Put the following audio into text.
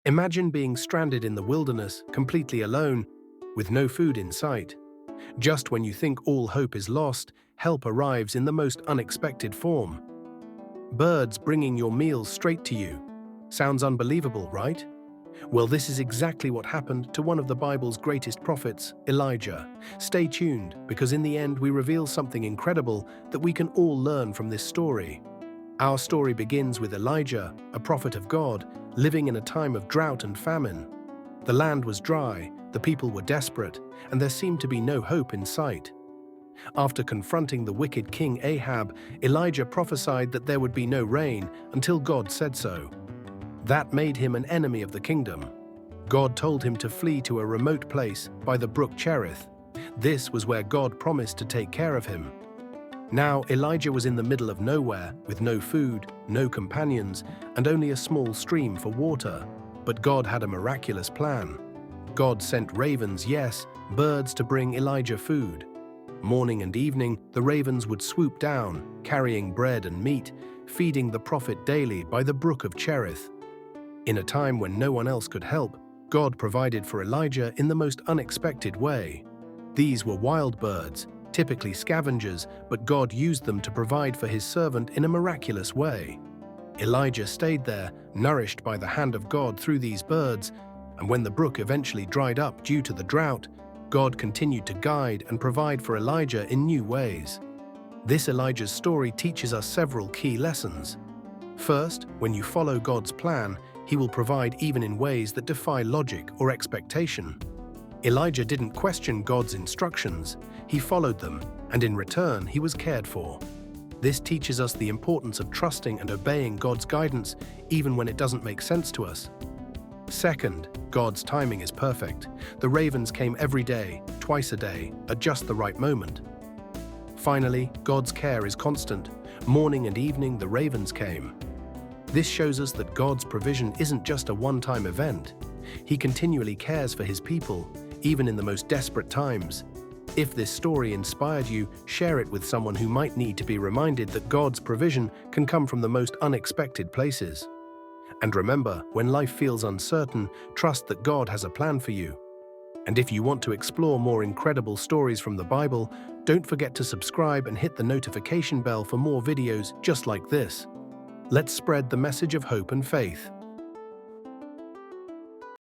Imagine being stranded in the wilderness, completely alone, with no food in sight. Just when you think all hope is lost, help arrives in the most unexpected form. Birds bringing your meals straight to you. Sounds unbelievable, right? Well, this is exactly what happened to one of the Bible's greatest prophets, Elijah. Stay tuned, because in the end we reveal something incredible that we can all learn from this story. Our story begins with Elijah, a prophet of God, living in a time of drought and famine. The land was dry, the people were desperate, and there seemed to be no hope in sight. After confronting the wicked King Ahab, Elijah prophesied that there would be no rain until God said so. That made him an enemy of the kingdom. God told him to flee to a remote place by the brook Cherith. This was where God promised to take care of him. Now Elijah was in the middle of nowhere, with no food, no companions, and only a small stream for water. But God had a miraculous plan. God sent ravens, yes, birds, to bring Elijah food. Morning and evening, the ravens would swoop down, carrying bread and meat, feeding the prophet daily by the brook of Cherith. In a time when no one else could help, God provided for Elijah in the most unexpected way. These were wild birds, typically scavengers, but God used them to provide for his servant in a miraculous way. Elijah stayed there, nourished by the hand of God through these birds, and when the brook eventually dried up due to the drought, God continued to guide and provide for Elijah in new ways. This Elijah's story teaches us several key lessons. First, when you follow God's plan, he will provide even in ways that defy logic or expectation. Elijah didn't question God's instructions, he followed them, and in return he was cared for. This teaches us the importance of trusting and obeying God's guidance even when it doesn't make sense to us. Second, God's timing is perfect. The ravens came every day, twice a day, at just the right moment. Finally, God's care is constant. Morning and evening the ravens came. This shows us that God's provision isn't just a one-time event. He continually cares for his people, even in the most desperate times. If this story inspired you, share it with someone who might need to be reminded that God's provision can come from the most unexpected places. And remember, when life feels uncertain, trust that God has a plan for you. And if you want to explore more incredible stories from the Bible, don't forget to subscribe and hit the notification bell for more videos just like this. Let's spread the message of hope and faith.